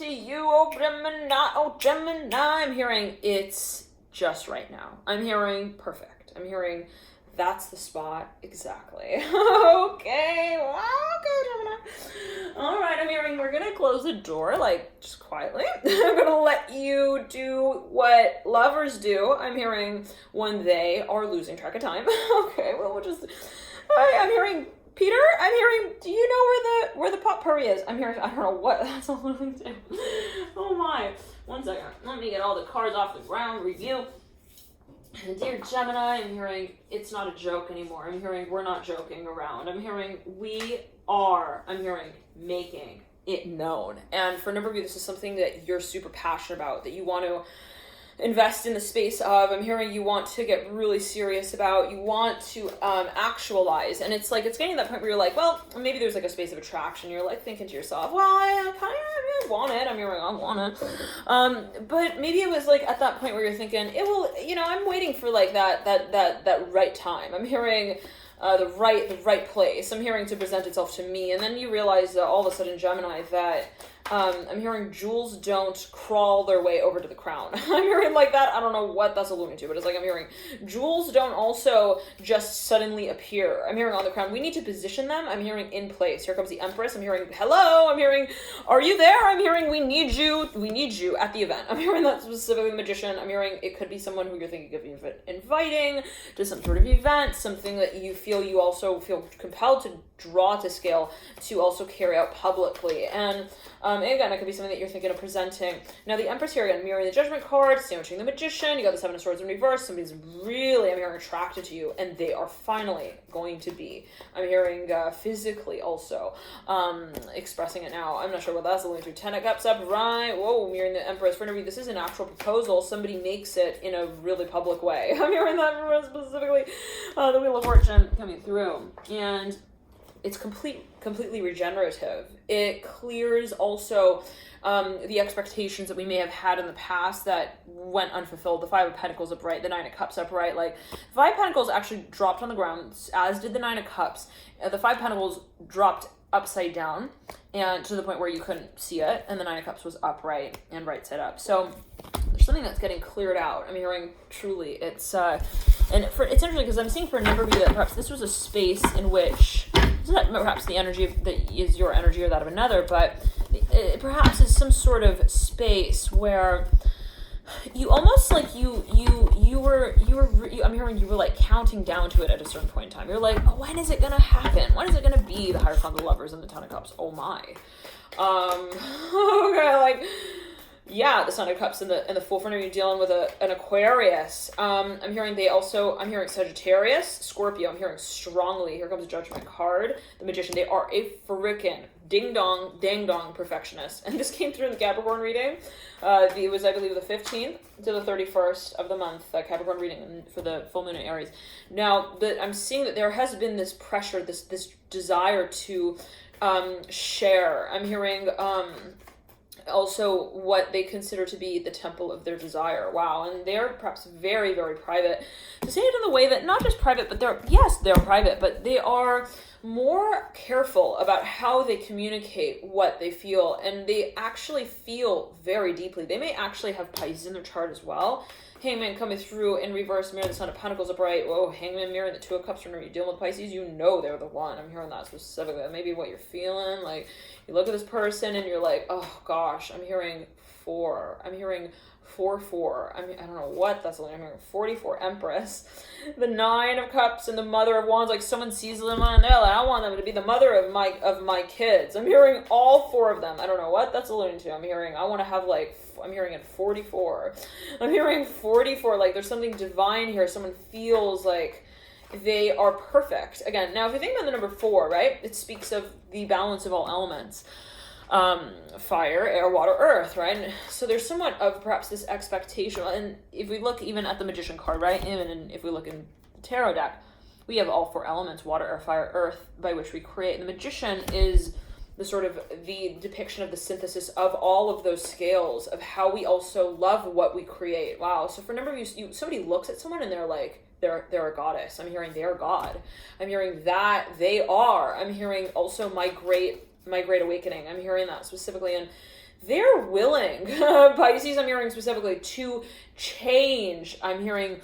to you, oh Gemini. I'm hearing it's just right now. I'm hearing perfect. I'm hearing that's the spot exactly. Okay, Gemini. All right, I'm hearing we're gonna close the door, like, just quietly. I'm gonna let you do what lovers do. I'm hearing when they are losing track of time. Okay, well, we'll just... I'm hearing Peter. I'm hearing, do you know where the potpourri is? I'm hearing, I don't know what that's all going to do. Oh my. 1 second. Let me get all the cards off the ground, review. Dear Gemini, I'm hearing it's not a joke anymore. I'm hearing we're not joking around. I'm hearing I'm hearing making it known. And for a number of you, this is something that you're super passionate about, that you want to invest in the space of. I'm hearing you want to get really serious about, you want to actualize. And it's like, it's getting to that point where you're like, well, maybe there's like a space of attraction. You're like thinking to yourself, well, I kind of want it. I'm hearing I want it. But maybe it was like at that point where you're thinking, it will, I'm waiting for like that right time. I'm hearing the right place. I'm hearing to present itself to me. And then you realize that all of a sudden, Gemini, that I'm hearing jewels don't crawl their way over to the crown. I'm hearing like that. I don't know what that's alluding to, but it's like I'm hearing jewels don't also just suddenly appear. I'm hearing on the crown. We need to position them. I'm hearing in place. Here comes the Empress. I'm hearing hello. I'm hearing, are you there? I'm hearing we need you at the event. I'm hearing that specifically the Magician. I'm hearing it could be someone who you're thinking of inviting to some sort of event, something that you also feel compelled to draw to scale to also carry out publicly. And again, it could be something that you're thinking of presenting. Now, the Empress here, again, mirroring the Judgment card, sandwiching the Magician, you got the Seven of Swords in reverse. Somebody's really, I'm hearing, attracted to you, and they are finally going to be. I'm hearing physically also expressing it now. I'm not sure what that's alluding to. 10 of Cups up, right? Whoa, mirroring the Empress. For this is an actual proposal. Somebody makes it in a really public way. I'm hearing that specifically. The Wheel of Fortune coming through. And it's completely regenerative. It clears also the expectations that we may have had in the past that went unfulfilled. The Five of Pentacles upright, the Nine of Cups upright. Like, Five of Pentacles actually dropped on the ground, as did the Nine of Cups. The Five of Pentacles dropped upside down, and to the point where you couldn't see it, and the Nine of Cups was upright and right side up. So there's something that's getting cleared out. I'm hearing truly it's it's interesting because I'm seeing for a number of you that perhaps this was a space in which it's not perhaps the energy that is your energy or that of another, but it perhaps is some sort of space where you almost like I'm hearing you were like counting down to it at a certain point in time. You're like, oh, when is it gonna happen? When is it gonna be the Hierophant of Lovers and the Ten of Cups? Oh my. Okay, like, yeah, the Sun of Cups and the Fool. For you dealing with an Aquarius. I'm hearing Sagittarius, Scorpio. I'm hearing strongly. Here comes the Judgment card. The Magician. They are a frickin' ding dong, dang dong perfectionist. And this came through in the Capricorn reading. It was, I believe, the 15th to the 31st of the month, Capricorn reading for the full moon in Aries. Now, I'm seeing that there has been this pressure, this desire to share. I'm hearing also what they consider to be the temple of their desire. Wow. And they're perhaps very, very private. To say it in the way that not just private, but they're private, but they are more careful about how they communicate what they feel, and they actually feel very deeply. They may actually have Pisces in their chart as well. Hangman coming through in reverse, mirror the Sun of Pentacles upright. Whoa, Hangman mirroring the Two of Cups. Whenever you're dealing with Pisces, you know they're the one. I'm hearing that specifically. That may be what you're feeling. Like, you look at this person and you're like, oh gosh, I'm hearing 4. I'm hearing 4. I don't know what that's like. I'm hearing 44 Empress. The Nine of Cups and the Mother of Wands. Like, someone sees them on there. Like, I want them to be the mother of my kids. I'm hearing all 4 of them. I don't know what that's alluding to. I'm hearing, I want to have I'm hearing it 44. I'm hearing 44. Like, there's something divine here. Someone feels like they are perfect. Again, now if you think about the number 4, right? It speaks of the balance of all elements. Fire, air, water, earth, right? And so there's somewhat of perhaps this expectation. And if we look even at the Magician card, right? And if we look in the tarot deck, we have all 4 elements, water, air, fire, earth, by which we create. And the Magician is the sort of the depiction of the synthesis of all of those scales of how we also love what we create. Wow. So for a number of you, somebody looks at someone and they're like, they're a goddess. I'm hearing they're God. I'm hearing that they are. I'm hearing also my great my great awakening. I'm hearing that specifically, and they're willing, Pisces, I'm hearing specifically, to change. I'm hearing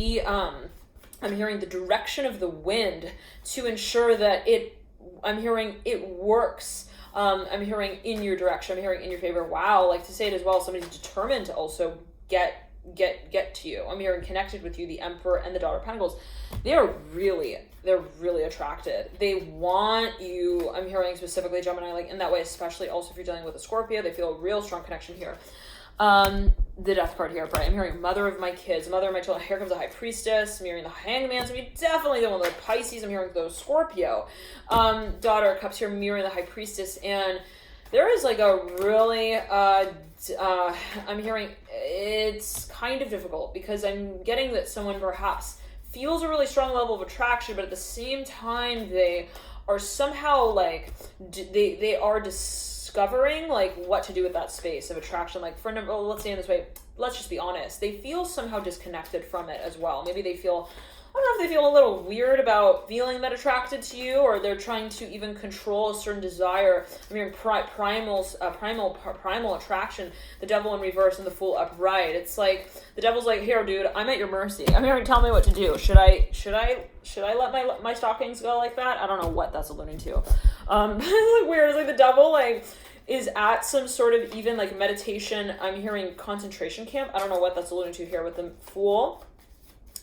the direction of the wind to ensure that I'm hearing it works. I'm hearing in your direction. I'm hearing in your favor. Wow, like to say it as well, somebody's determined to also get to you. I'm hearing connected with you, the Emperor and the Daughter of Pentacles. They're really attracted. They want you. I'm hearing specifically Gemini, like in that way, especially also if you're dealing with a Scorpio, they feel a real strong connection here. The Death card here, right? I'm hearing mother of my kids, mother of my children. Here comes the High Priestess. I'm hearing the Hangman. So you definitely don't want the Pisces. I'm hearing those Scorpio. Daughter of Cups here, mirroring the High Priestess. And there is like a really, I'm hearing it's kind of difficult because I'm getting that someone perhaps feels a really strong level of attraction, but at the same time, they are somehow like, they are discovering like what to do with that space of attraction. Like for number, let's say in this way, let's just be honest, they feel somehow disconnected from it as well. Maybe they feel, I don't know if they feel a little weird about feeling that attracted to you, or they're trying to even control a certain desire. I'm hearing primal attraction, the Devil in reverse and the Fool upright. It's like the Devil's like, here, dude, I'm at your mercy. I'm hearing, tell me what to do. Should I let my stockings go like that? I don't know what that's alluding to. Weird. It's like the Devil like is at some sort of even like meditation. I'm hearing concentration camp. I don't know what that's alluding to here with the Fool.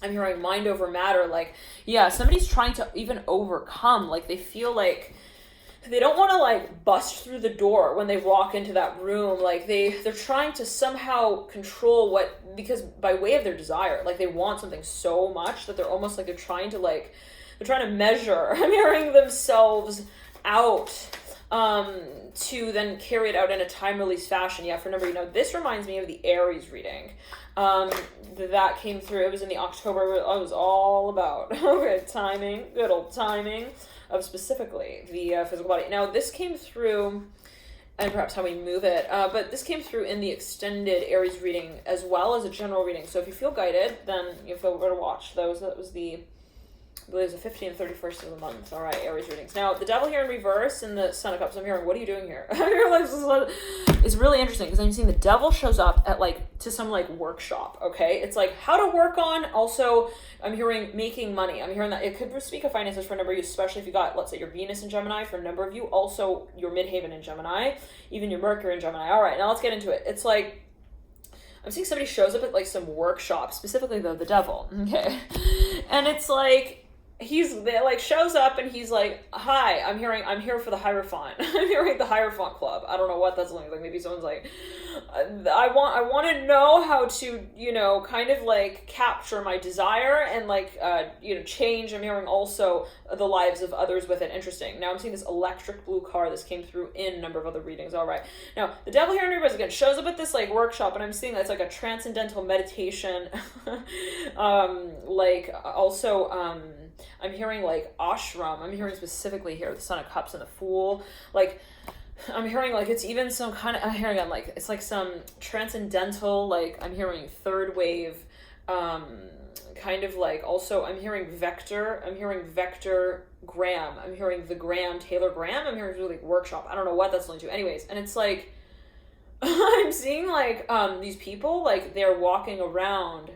I'm hearing mind over matter, like, yeah, somebody's trying to even overcome, like, they feel like they don't want to, like, bust through the door when they walk into that room, like, they're trying to somehow control because by way of their desire, like, they want something so much that they're almost like they're trying to measure, I'm hearing themselves out, to then carry it out in a time-release fashion. Yeah, for number, this reminds me of the Aries reading. That came through. It was in the October. I was all about timing, good old timing of specifically the physical body. Now this came through, and perhaps how we move it. But this came through in the extended Aries reading as well as a general reading. So if you feel guided, then you feel better to watch those. That was I believe it was the 15th and 31st of the month. All right, Aries readings. Now, the Devil here in reverse and the Son of Cups, I'm hearing, what are you doing here? It's really interesting because I'm seeing the Devil shows up at to some workshop, okay? It's like how to work on, also, I'm hearing making money. I'm hearing that it could speak of finances for a number of you, especially if you got, let's say, your Venus in Gemini for a number of you, also your Midhaven in Gemini, even your Mercury in Gemini. All right, now let's get into it. It's like, I'm seeing somebody shows up at some workshop, specifically though, the Devil, okay? And it's like, shows up and he's like, hi, I'm here for the Hierophant. I'm hearing the Hierophant Club. I don't know what that's like. Maybe someone's like, I want to know how to, kind of capture my desire and change. I'm hearing also the lives of others with it. Interesting. Now I'm seeing this electric blue car. This came through in a number of other readings. All right. Now the Devil here in reverse again shows up at this workshop, and I'm seeing that it's a transcendental meditation. I'm hearing ashram. I'm hearing specifically here the Son of Cups and the Fool. I'm hearing it's even some kind of, I'm hearing it's some transcendental, I'm hearing third wave, also I'm hearing Vector Graham. I'm hearing the Graham, Taylor Graham. I'm hearing really workshop. I don't know what that's linked to. Anyways, and it's I'm seeing these people, they're walking around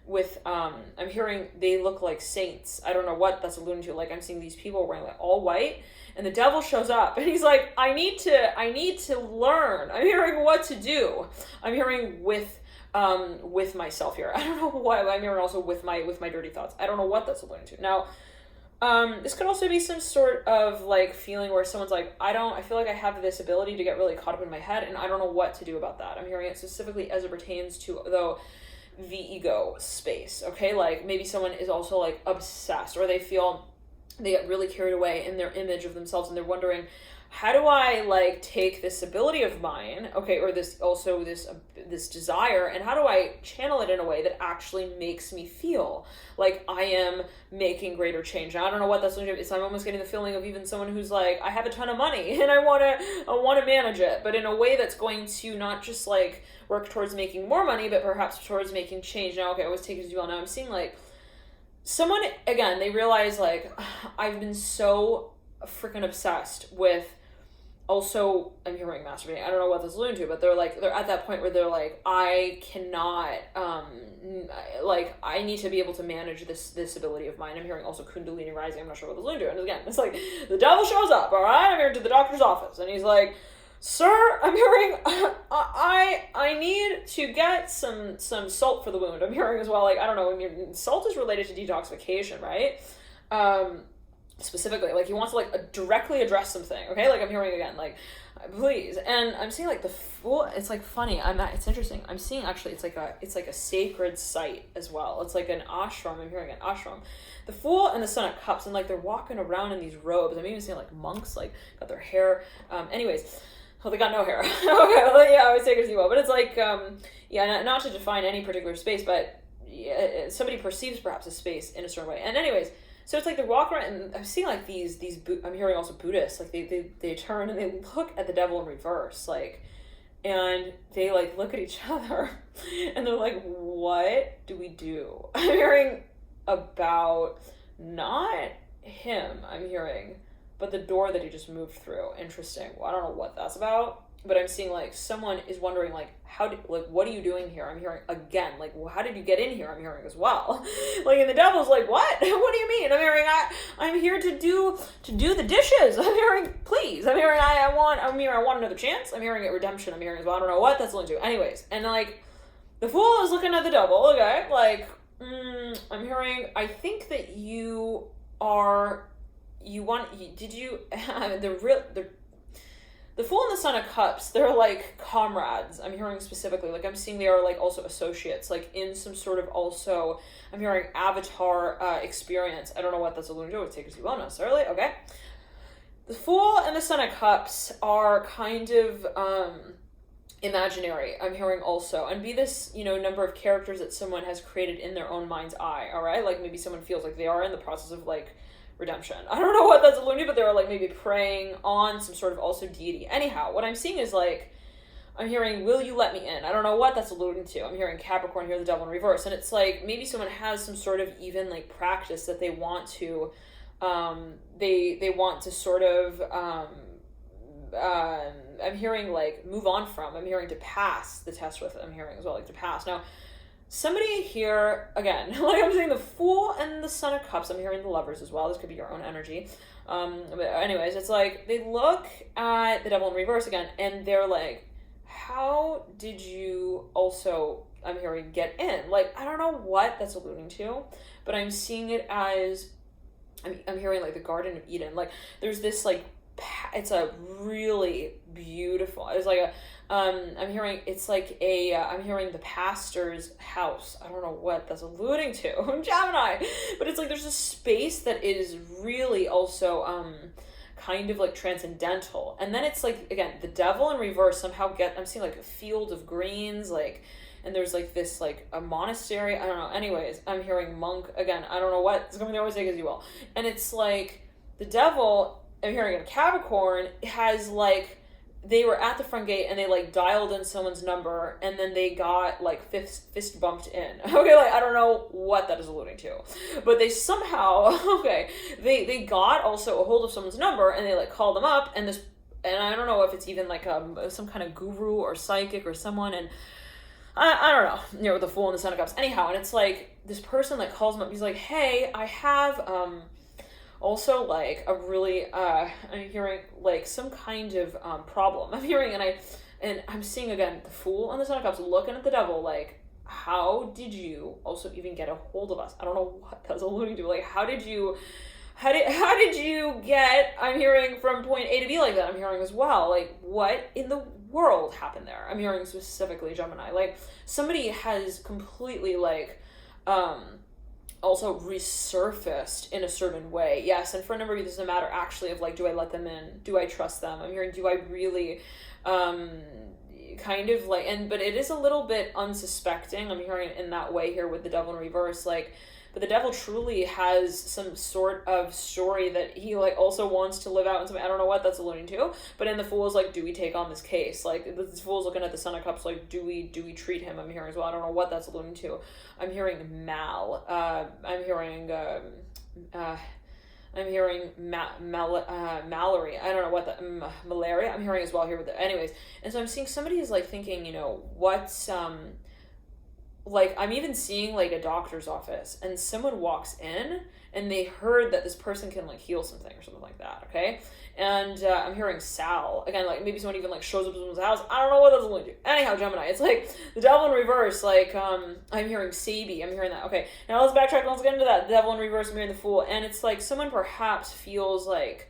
with, I'm hearing they look like saints. I don't know what that's alluding to. I'm seeing these people wearing all white, and the Devil shows up and he's like, I need to learn. I'm hearing what to do. I'm hearing with myself here. I don't know why. I'm hearing also with my dirty thoughts. I don't know what that's alluding to. Now, this could also be some sort of feeling where someone's I feel like I have this ability to get really caught up in my head and I don't know what to do about that. I'm hearing it specifically as it pertains to, though, the ego space, okay? Maybe someone is also obsessed, or they get really carried away in their image of themselves, and they're wondering, how do I take this ability of mine, okay, or this desire, and how do I channel it in a way that actually makes me feel like I am making greater change? Now, I don't know what that's going to do. I'm almost getting the feeling of even someone who's I have a ton of money and I want to manage it, but in a way that's going to not just work towards making more money, but perhaps towards making change. Now, okay, I was taking it as well. Now I'm seeing someone, again, they realize I've been so freaking obsessed with also, I'm hearing masturbating. I don't know what this is alluding to, but they're at that point where they're like, I cannot, like, I need to be able to manage this ability of mine. I'm hearing also Kundalini rising. I'm not sure what this is alluding to. And again, it's like, the devil shows up, all right? I'm here to the doctor's office. And he's like, sir, I'm hearing, I need to get some salt for the wound. I'm hearing as well, like, I don't know, I mean, salt is related to detoxification, right? Specifically, like, he wants to, like, directly address something, okay? Like, I'm hearing again, like, please. And I'm seeing, like, the Fool, it's, like, funny, it's interesting. I'm seeing, actually, it's like a sacred site as well. It's like an ashram. I'm hearing an ashram. The Fool and the Son of Cups, and, like, they're walking around in these robes. I'm even seeing, like, monks, like, got their hair, anyways. Well, they got no hair. Okay, well, yeah, I always take it as you will. But it's like, yeah, not to define any particular space, but yeah, somebody perceives perhaps a space in a certain way. And anyways, so it's like they're walking around, and I'm seeing like these I'm hearing also Buddhists, like they turn and they look at the devil in reverse, like, and they like look at each other, and they're like, what do we do? I'm hearing about not him, I'm hearing, but the door that he just moved through. Interesting. Well, I don't know what that's about, but I'm seeing like someone is wondering like, what are you doing here? I'm hearing again, like, well, how did you get in here? I'm hearing as well. Like, and the devil's like, what? What do you mean? I'm hearing, I'm here to do the dishes. I'm hearing, please. I'm hearing, I want another chance. I'm hearing it redemption. I'm hearing as well. I don't know what that's linked to. Anyways, and like, the Fool is looking at the devil. Okay, like, I'm hearing, I think that the Fool and the Son of Cups, they're like comrades. I'm hearing specifically, like, I'm seeing they are like also associates, like in some sort of also, I'm hearing avatar experience. I don't know what that's alluding to. It takes you well necessarily. Okay. The Fool and the Son of Cups are kind of imaginary. I'm hearing also, and be this, number of characters that someone has created in their own mind's eye. All right. Like maybe someone feels like they are in the process of like redemption. I don't know what that's alluding to, but they were like maybe praying on some sort of also deity. Anyhow, what I'm seeing is like, I'm hearing, will you let me in? I don't know what that's alluding to. I'm hearing Capricorn here, the devil in reverse. And it's like, maybe someone has some sort of even like practice that they want to, they want to sort of, I'm hearing like move on from. I'm hearing to pass the test with it. I'm hearing as well, like to pass. Now, somebody here, again, like I'm saying the Fool and the Son of Cups, I'm hearing the Lovers as well. This could be your own energy. But anyways, it's like they look at the devil in reverse again, and they're like, how did you also, I'm hearing, get in? Like, I don't know what that's alluding to, but I'm seeing it as, I'm hearing like the Garden of Eden. Like, there's this like, it's a really beautiful, it's like a, I'm hearing, it's like a, I'm hearing the pastor's house. I don't know what that's alluding to. Gemini. But it's like there's a space that is really also kind of like transcendental. And then it's like, again, the devil in reverse somehow I'm seeing like a field of greens, like, and there's like this, like a monastery. I don't know. Anyways, I'm hearing monk again. I don't know what. It's going to always take as you will. And it's like the devil, I'm hearing a Capricorn, has like, they were at the front gate and they like dialed in someone's number and then they got like fist bumped in. Okay, like I don't know what that is alluding to, but they somehow, okay, they got also a hold of someone's number and they like called them up, and I don't know if it's even like some kind of guru or psychic or someone, and I don't know, the Fool and the Son of Cups. Anyhow, and it's like this person like calls them up. He's like, hey, I have also like a really I'm hearing like some kind of problem. I'm hearing, and I'm seeing again the Fool and the Son of Cups looking at the devil like, how did you also even get a hold of us? I don't know what that's alluding to. Like, how did you get, I'm hearing, from point A to B like that? I'm hearing as well, like, what in the world happened there? I'm hearing specifically Gemini. Like, somebody has completely like also resurfaced in a certain way. Yes, and for a number of you, this is a matter actually of like, do I let them in? Do I trust them? I'm hearing, do I really kind of like, but it is a little bit unsuspecting. I'm hearing it in that way here with the devil in reverse, like, but the devil truly has some sort of story that he like also wants to live out in something. I don't know what that's alluding to, but in the Fool is like, do we take on this case? Like, the Fool's looking at the Son of Cups like, do we treat him? I'm hearing as well. I don't know what that's alluding to. I'm hearing mal. I'm hearing I'm hearing Mallory. I don't know what the malaria. I'm hearing as well here with the anyways. And so I'm seeing somebody is like thinking, you know, what's like I'm even seeing like a doctor's office and someone walks in and they heard that this person can like heal something or something like that. Okay. And I'm hearing Sal again, like maybe someone even like shows up at someone's house. I don't know what that's going to do. Anyhow, Gemini, it's like the devil in reverse. Like I'm hearing Sabi. I'm hearing that. Okay, now let's backtrack. Let's get into that. The devil in reverse. I'm hearing the Fool, and it's like someone perhaps feels like,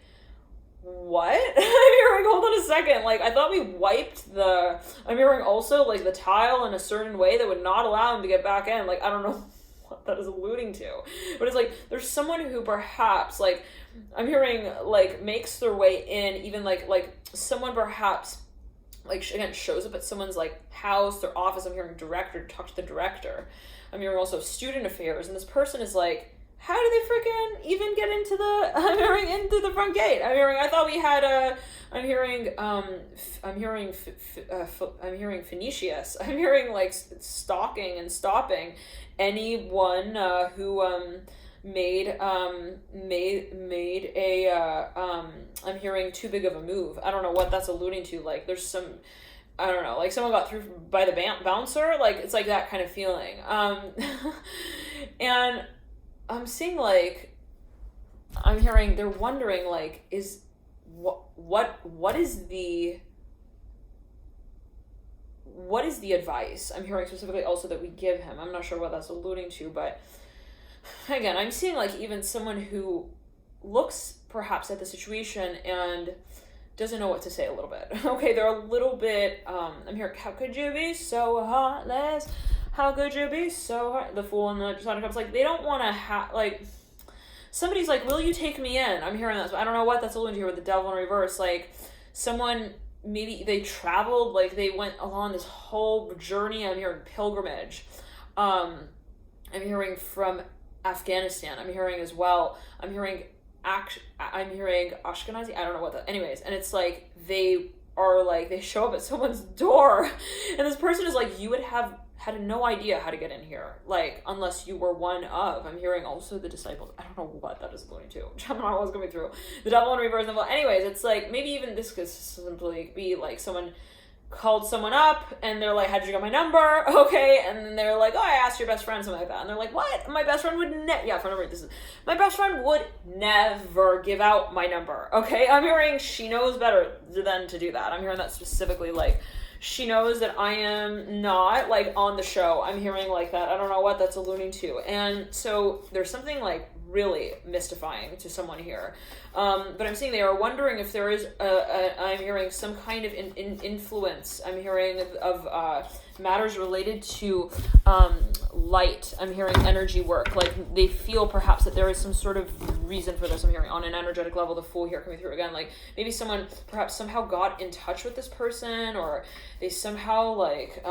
what? I'm hearing. Hold on a second. Like I thought we wiped the. I'm hearing also like the tile in a certain way that would not allow him to get back in. Like I don't know what that is alluding to, but it's like there's someone who perhaps like. I'm hearing like makes their way in, even like someone perhaps like again shows up at someone's like house, their office. I'm hearing director, talk to the director. I'm hearing also student affairs, and this person is like, how do they freaking even get into the? I'm hearing into the front gate. I'm hearing. I thought we had a. I'm hearing. I'm hearing Phoenicius. I'm hearing like stalking and stopping anyone who made a I'm hearing too big of a move. I don't know what that's alluding to. Like there's some, I don't know, like someone got through by the bouncer. Like it's like that kind of feeling. And I'm seeing like I'm hearing they're wondering like is what is the advice? I'm hearing specifically also that we give him. I'm not sure what that's alluding to, but again, I'm seeing like even someone who looks perhaps at the situation and doesn't know what to say a little bit. Okay, they're a little bit, I'm hearing, how could you be so heartless? How could you be so heart? The Fool and the Side of Cups, like they don't want to like, somebody's like, will you take me in? I'm hearing that. I don't know what that's alluding to here with the devil in reverse. Like someone, maybe they traveled, like they went along this whole journey. I'm hearing pilgrimage. I'm hearing from Afghanistan. I'm hearing as well. I'm hearing Ashkenazi. I don't know what that. Anyways, and it's like they are like they show up at someone's door, and this person is like, you would have had no idea how to get in here, like unless you were one of. I'm hearing also the disciples. I don't know what that is alluding to. Gemini was coming through. The devil in reverse. Anyways, it's like maybe even this could simply be like someone called someone up and they're like, how'd you get my number? Okay. And then they're like, oh, I asked your best friend, something like that. And they're like, what? My best friend would my best friend would never give out my number. Okay. I'm hearing she knows better than to do that. I'm hearing that specifically, like she knows that I am not like on the show. I'm hearing like that. I don't know what that's alluding to. And so there's something like really mystifying to someone here. But I'm seeing they are wondering if there is I'm hearing some kind of influence. I'm hearing of matters related to light. I'm hearing energy work. Like they feel perhaps that there is some sort of reason for this. I'm hearing on an energetic level, the Fool here coming through again. Like maybe someone perhaps somehow got in touch with this person, or they somehow like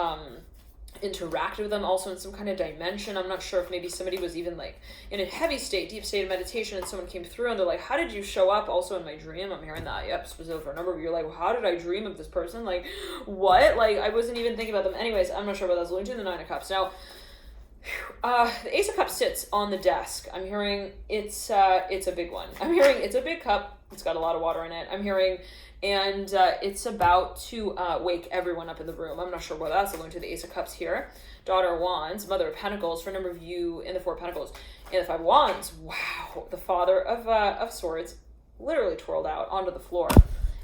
interacted with them also in some kind of dimension. I'm not sure if maybe somebody was even like in a deep state of meditation, and someone came through and they're like, how did you show up also in my dream? I'm hearing that. Yep, specific for a number of you. You're like, well, how did I dream of this person? Like what? Like I wasn't even thinking about them. Anyways, I'm not sure what that's alluding to. The Nine of Cups. Now the Ace of Cups sits on the desk. I'm hearing it's a big one. I'm hearing it's a big cup. It's got a lot of water in it. I'm hearing and it's about to wake everyone up in the room. I'm not sure what that's alluding to. The Ace of Cups here. Daughter of Wands, Mother of Pentacles for a number of you in the Four of Pentacles. And the Five of Wands, wow. The Father of Swords literally twirled out onto the floor.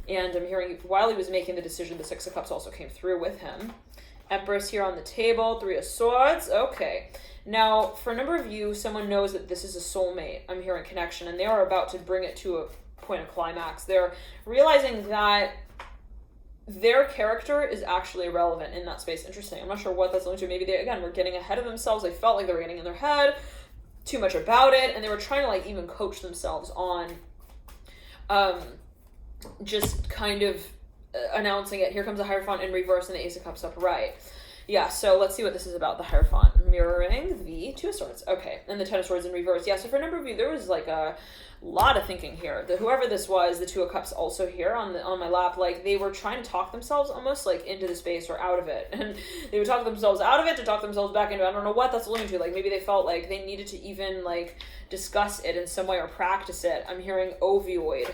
And I'm hearing while he was making the decision, the Six of Cups also came through with him. Empress here on the table, Three of Swords. Okay. Now, for a number of you, someone knows that this is a soulmate. I'm hearing connection, and they are about to bring it to a point of climax. They're realizing that their character is actually irrelevant in that space. Interesting. I'm not sure what that's alluding to. Maybe they, again, were getting ahead of themselves. They felt like they were getting in their head too much about it, and they were trying to like even coach themselves on just kind of announcing it. Here comes the Hierophant in reverse and the Ace of Cups upright. Yeah, so let's see what this is about. The Hierophant mirroring the Two of Swords. Okay, and the Ten of Swords in reverse. Yeah, so for a number of you, there was like a lot of thinking here. Whoever this was, the Two of Cups also here on my lap, like they were trying to talk themselves almost like into the space or out of it. And they would talk themselves out of it to talk themselves back into it. I don't know what that's alluding to. Like maybe they felt like they needed to even like discuss it in some way or practice it. I'm hearing ovioid.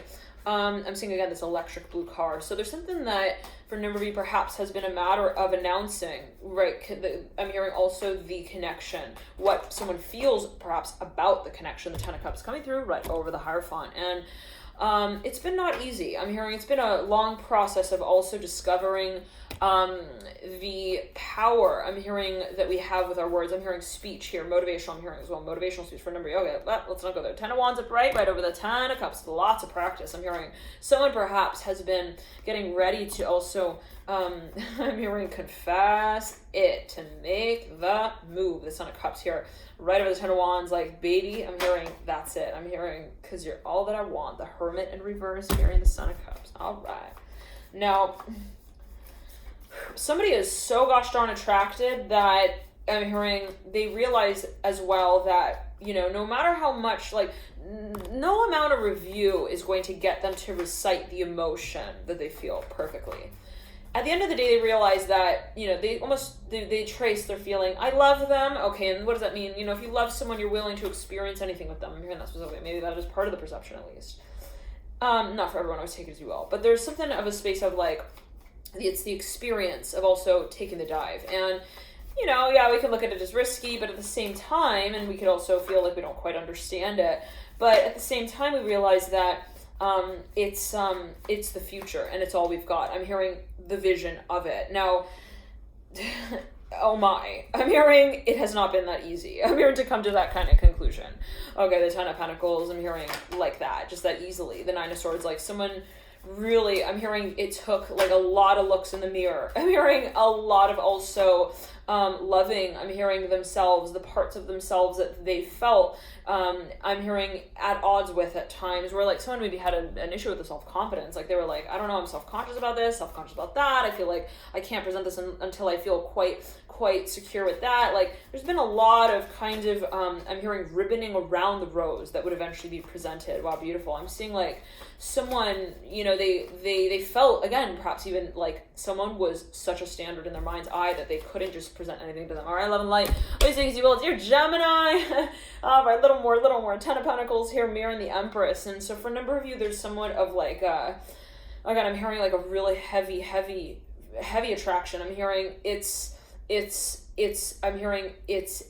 I'm seeing again this electric blue card. So there's something that for a number of you perhaps has been a matter of announcing, right? I'm hearing also the connection, what someone feels perhaps about the connection, the Ten of Cups coming through right over the Hierophant. And it's been not easy. I'm hearing it's been a long process of also discovering the power I'm hearing that we have with our words. I'm hearing speech here, motivational. I'm hearing as well motivational speech for a number of you. Okay, let's not go there. Ten of Wands upright, right over the Ten of Cups. Lots of practice. I'm hearing someone perhaps has been getting ready to also, I'm hearing confess it, to make the move. The Son of Cups here, right over the Ten of Wands, like baby, I'm hearing that's it. I'm hearing because you're all that I want. The Hermit in reverse, hearing the Son of Cups. All right. Now, somebody is so gosh darn attracted that I'm hearing they realize as well that, you know, no matter how much, like, no amount of review is going to get them to recite the emotion that they feel perfectly. At the end of the day, they realize that, you know, they trace their feeling, I love them. Okay, and what does that mean? You know, if you love someone, you're willing to experience anything with them. I'm hearing that specifically. Maybe that is part of the perception at least. Not for everyone, always take it as you will. But there's something of a space of like, it's the experience of also taking the dive. And, you know, yeah, we can look at it as risky, but at the same time, and we could also feel like we don't quite understand it. But at the same time, we realize that it's the future and it's all we've got. I'm hearing the vision of it. Now, oh my, I'm hearing it has not been that easy. I'm hearing to come to that kind of conclusion. Okay, the Ten of Pentacles, I'm hearing like that, just that easily. The Nine of Swords, like someone really, I'm hearing it took like a lot of looks in the mirror. I'm hearing a lot of also loving. I'm hearing themselves, the parts of themselves that they felt. I'm hearing at odds with at times where like someone maybe had an issue with the self-confidence. Like they were like, I don't know, I'm self-conscious about this, self-conscious about that. I feel like I can't present this until I feel quite secure with that. Like there's been a lot of kind of, I'm hearing ribboning around the rose that would eventually be presented. Wow, beautiful. I'm seeing like someone, you know, they felt, again, perhaps even like someone was such a standard in their mind's eye that they couldn't just present anything to them. All right, love and light. Always think as you will. It's your Gemini. All right, little more. Ten of Pentacles here, mirroring the Empress. And so for a number of you, there's somewhat of like, again, I'm hearing like a really heavy attraction. I'm hearing I'm hearing it's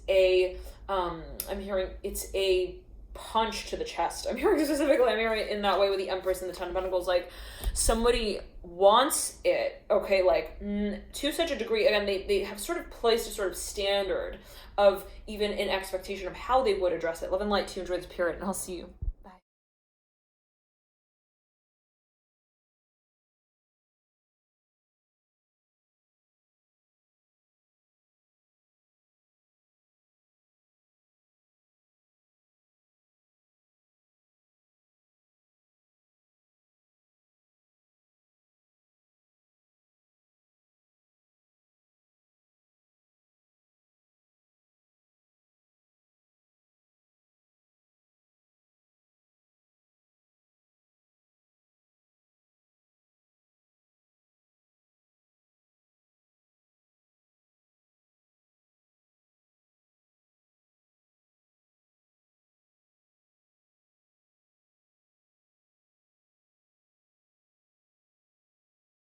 a punch to the chest. I'm hearing specifically, I'm hearing in that way with the Empress and the Ten of Pentacles, like somebody wants it, okay, like to such a degree. Again, they have sort of placed a sort of standard of even an expectation of how they would address it. Love and light to enjoy this period, and I'll see you